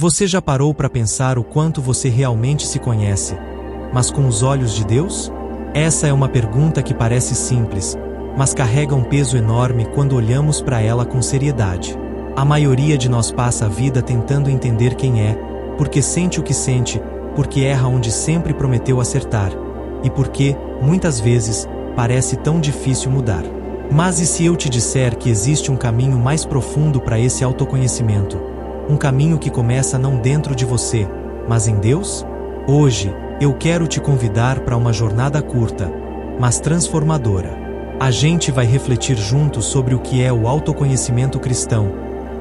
Você já parou para pensar o quanto você realmente se conhece, mas com os olhos de Deus? Essa é uma pergunta que parece simples, mas carrega um peso enorme quando olhamos para ela com seriedade. A maioria de nós passa a vida tentando entender quem é, porque sente o que sente, porque erra onde sempre prometeu acertar, e porque, muitas vezes, parece tão difícil mudar. Mas e se eu te disser que existe um caminho mais profundo para esse autoconhecimento? Um caminho que começa não dentro de você, mas em Deus? Hoje, eu quero te convidar para uma jornada curta, mas transformadora. A gente vai refletir juntos sobre o que é o autoconhecimento cristão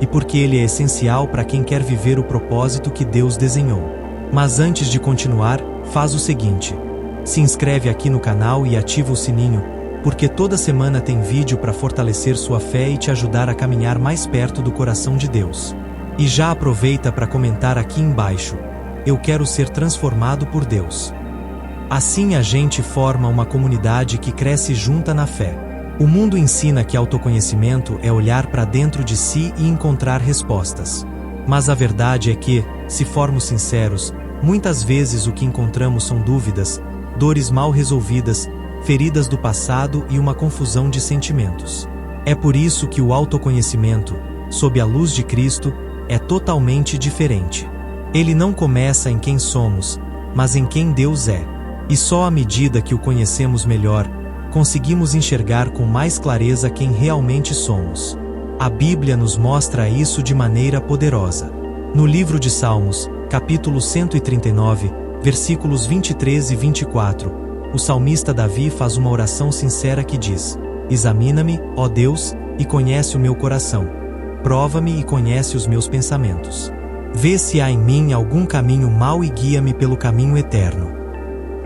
e por que ele é essencial para quem quer viver o propósito que Deus desenhou. Mas antes de continuar, faz o seguinte: se inscreve aqui no canal e ativa o sininho, porque toda semana tem vídeo para fortalecer sua fé e te ajudar a caminhar mais perto do coração de Deus. E já aproveita para comentar aqui embaixo: eu quero ser transformado por Deus. Assim a gente forma uma comunidade que cresce junta na fé. O mundo ensina que autoconhecimento é olhar para dentro de si e encontrar respostas. Mas a verdade é que, se formos sinceros, muitas vezes o que encontramos são dúvidas, dores mal resolvidas, feridas do passado e uma confusão de sentimentos. É por isso que o autoconhecimento, sob a luz de Cristo, é totalmente diferente. Ele não começa em quem somos, mas em quem Deus é. E só à medida que o conhecemos melhor, conseguimos enxergar com mais clareza quem realmente somos. A Bíblia nos mostra isso de maneira poderosa. No livro de Salmos, capítulo 139, versículos 23 e 24, o salmista Davi faz uma oração sincera que diz: Examina-me, ó Deus, e conhece o meu coração. Prova-me e conhece os meus pensamentos. Vê se há em mim algum caminho mau e guia-me pelo caminho eterno.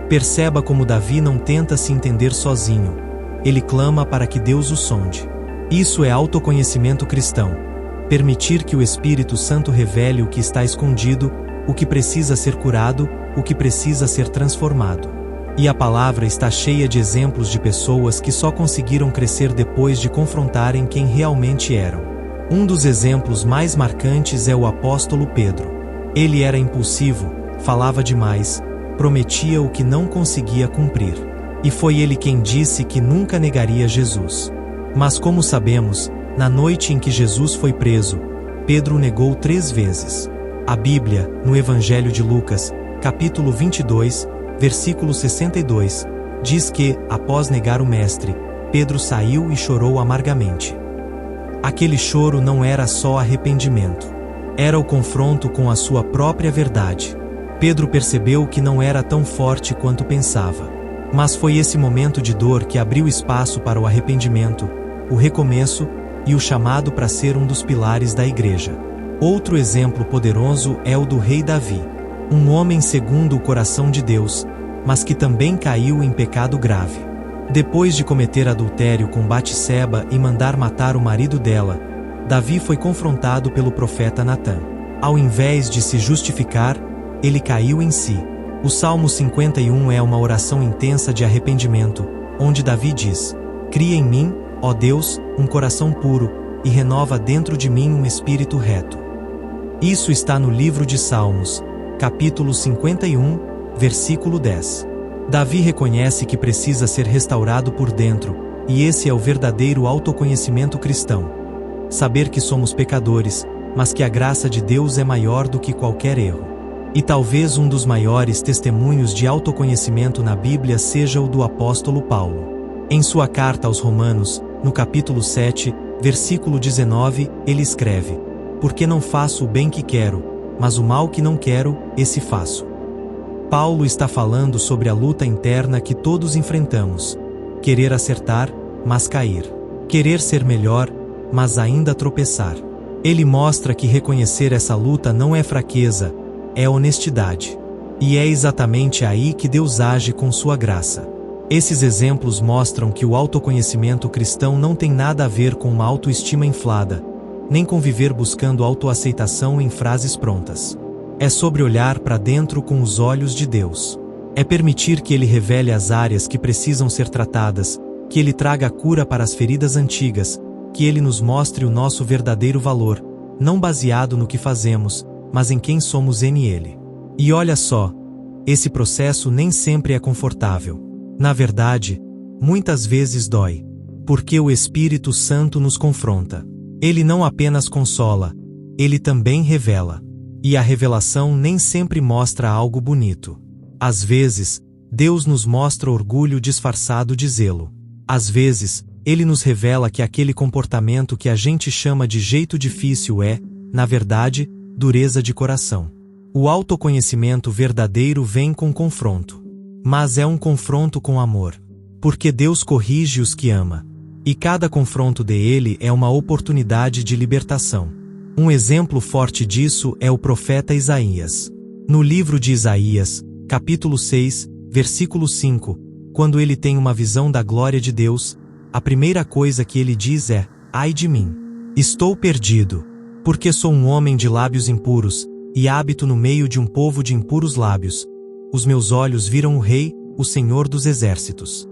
Perceba como Davi não tenta se entender sozinho. Ele clama para que Deus o sonde. Isso é autoconhecimento cristão. Permitir que o Espírito Santo revele o que está escondido, o que precisa ser curado, o que precisa ser transformado. E a palavra está cheia de exemplos de pessoas que só conseguiram crescer depois de confrontarem quem realmente eram. Um dos exemplos mais marcantes é o apóstolo Pedro. Ele era impulsivo, falava demais, prometia o que não conseguia cumprir. E foi ele quem disse que nunca negaria Jesus. Mas como sabemos, na noite em que Jesus foi preso, Pedro o negou 3 vezes. A Bíblia, no Evangelho de Lucas, capítulo 22, versículo 62, diz que, após negar o Mestre, Pedro saiu e chorou amargamente. Aquele choro não era só arrependimento. Era o confronto com a sua própria verdade. Pedro percebeu que não era tão forte quanto pensava. Mas foi esse momento de dor que abriu espaço para o arrependimento, o recomeço e o chamado para ser um dos pilares da igreja. Outro exemplo poderoso é o do rei Davi, um homem segundo o coração de Deus, mas que também caiu em pecado grave. Depois de cometer adultério com Batseba e mandar matar o marido dela, Davi foi confrontado pelo profeta Natã. Ao invés de se justificar, ele caiu em si. O Salmo 51 é uma oração intensa de arrependimento, onde Davi diz: Cria em mim, ó Deus, um coração puro, e renova dentro de mim um espírito reto. Isso está no livro de Salmos, capítulo 51, versículo 10. Davi reconhece que precisa ser restaurado por dentro, e esse é o verdadeiro autoconhecimento cristão. Saber que somos pecadores, mas que a graça de Deus é maior do que qualquer erro. E talvez um dos maiores testemunhos de autoconhecimento na Bíblia seja o do apóstolo Paulo. Em sua carta aos Romanos, no capítulo 7, versículo 19, ele escreve: Porque não faço o bem que quero, mas o mal que não quero, esse faço. Paulo está falando sobre a luta interna que todos enfrentamos. Querer acertar, mas cair. Querer ser melhor, mas ainda tropeçar. Ele mostra que reconhecer essa luta não é fraqueza, é honestidade. E é exatamente aí que Deus age com sua graça. Esses exemplos mostram que o autoconhecimento cristão não tem nada a ver com uma autoestima inflada, nem com viver buscando autoaceitação em frases prontas. É sobre olhar para dentro com os olhos de Deus. É permitir que Ele revele as áreas que precisam ser tratadas, que Ele traga a cura para as feridas antigas, que Ele nos mostre o nosso verdadeiro valor, não baseado no que fazemos, mas em quem somos nele. E olha só, esse processo nem sempre é confortável. Na verdade, muitas vezes dói, porque o Espírito Santo nos confronta. Ele não apenas consola, ele também revela. E a revelação nem sempre mostra algo bonito. Às vezes, Deus nos mostra orgulho disfarçado de zelo. Às vezes, Ele nos revela que aquele comportamento que a gente chama de jeito difícil é, na verdade, dureza de coração. O autoconhecimento verdadeiro vem com confronto. Mas é um confronto com amor. Porque Deus corrige os que ama. E cada confronto dele é uma oportunidade de libertação. Um exemplo forte disso é o profeta Isaías. No livro de Isaías, capítulo 6, versículo 5, quando ele tem uma visão da glória de Deus, a primeira coisa que ele diz é: ai de mim! Estou perdido, porque sou um homem de lábios impuros, e habito no meio de um povo de impuros lábios. Os meus olhos viram o Rei, o Senhor dos Exércitos.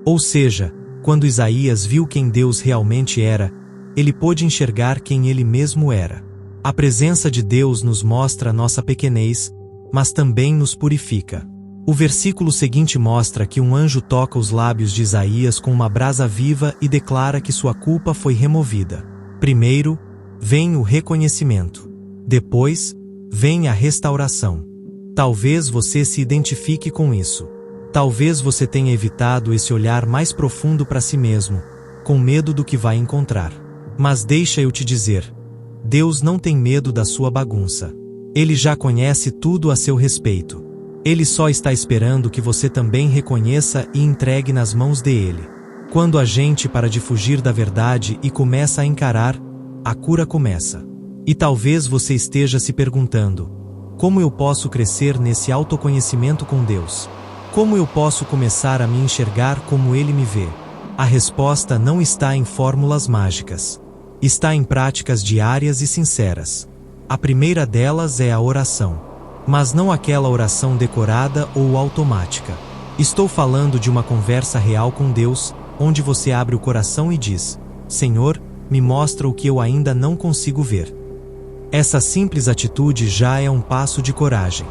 Ou seja, quando Isaías viu quem Deus realmente era, ele pôde enxergar quem ele mesmo era. A presença de Deus nos mostra nossa pequenez, mas também nos purifica. O versículo seguinte mostra que um anjo toca os lábios de Isaías com uma brasa viva e declara que sua culpa foi removida. Primeiro, vem o reconhecimento. Depois, vem a restauração. Talvez você se identifique com isso. Talvez você tenha evitado esse olhar mais profundo para si mesmo, com medo do que vai encontrar. Mas deixa eu te dizer, Deus não tem medo da sua bagunça. Ele já conhece tudo a seu respeito. Ele só está esperando que você também reconheça e entregue nas mãos dele. Quando a gente para de fugir da verdade e começa a encarar, a cura começa. E talvez você esteja se perguntando: como eu posso crescer nesse autoconhecimento com Deus? Como eu posso começar a me enxergar como Ele me vê? A resposta não está em fórmulas mágicas. Está em práticas diárias e sinceras. A primeira delas é a oração. Mas não aquela oração decorada ou automática. Estou falando de uma conversa real com Deus, onde você abre o coração e diz: Senhor, me mostra o que eu ainda não consigo ver. Essa simples atitude já é um passo de coragem.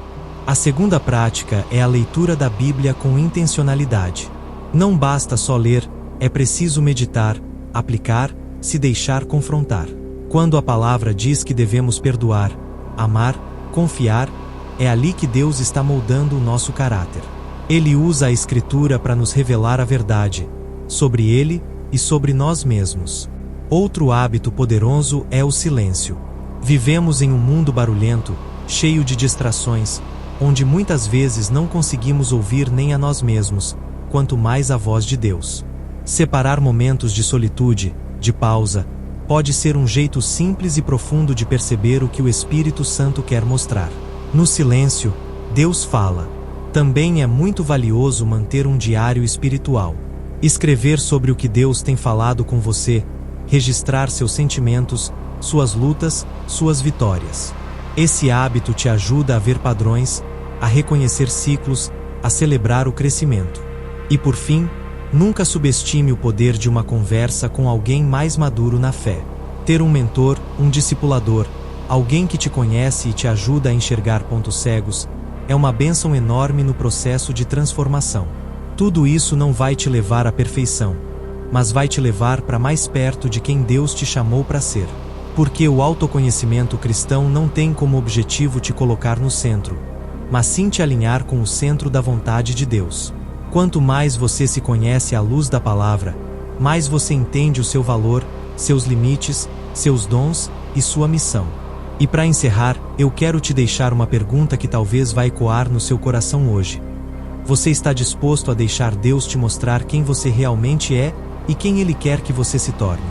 A segunda prática é a leitura da Bíblia com intencionalidade. Não basta só ler, é preciso meditar, aplicar, se deixar confrontar. Quando a palavra diz que devemos perdoar, amar, confiar, é ali que Deus está moldando o nosso caráter. Ele usa a Escritura para nos revelar a verdade, sobre Ele e sobre nós mesmos. Outro hábito poderoso é o silêncio. Vivemos em um mundo barulhento, cheio de distrações, onde muitas vezes não conseguimos ouvir nem a nós mesmos, quanto mais a voz de Deus. Separar momentos de solitude, de pausa, pode ser um jeito simples e profundo de perceber o que o Espírito Santo quer mostrar. No silêncio, Deus fala. Também é muito valioso manter um diário espiritual. Escrever sobre o que Deus tem falado com você, registrar seus sentimentos, suas lutas, suas vitórias. Esse hábito te ajuda a ver padrões, a reconhecer ciclos, a celebrar o crescimento. E por fim, nunca subestime o poder de uma conversa com alguém mais maduro na fé. Ter um mentor, um discipulador, alguém que te conhece e te ajuda a enxergar pontos cegos, é uma bênção enorme no processo de transformação. Tudo isso não vai te levar à perfeição, mas vai te levar para mais perto de quem Deus te chamou para ser. Porque o autoconhecimento cristão não tem como objetivo te colocar no centro, mas sim te alinhar com o centro da vontade de Deus. Quanto mais você se conhece à luz da palavra, mais você entende o seu valor, seus limites, seus dons e sua missão. E para encerrar, eu quero te deixar uma pergunta que talvez vai ecoar no seu coração hoje. Você está disposto a deixar Deus te mostrar quem você realmente é e quem Ele quer que você se torne?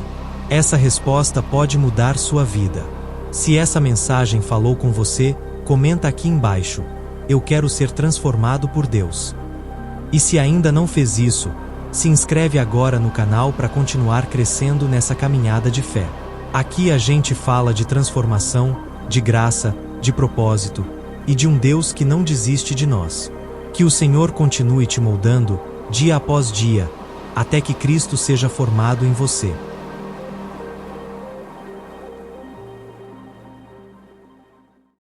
Essa resposta pode mudar sua vida. Se essa mensagem falou com você, comenta aqui embaixo: eu quero ser transformado por Deus. E se ainda não fez isso, se inscreve agora no canal para continuar crescendo nessa caminhada de fé. Aqui a gente fala de transformação, de graça, de propósito e de um Deus que não desiste de nós. Que o Senhor continue te moldando, dia após dia, até que Cristo seja formado em você.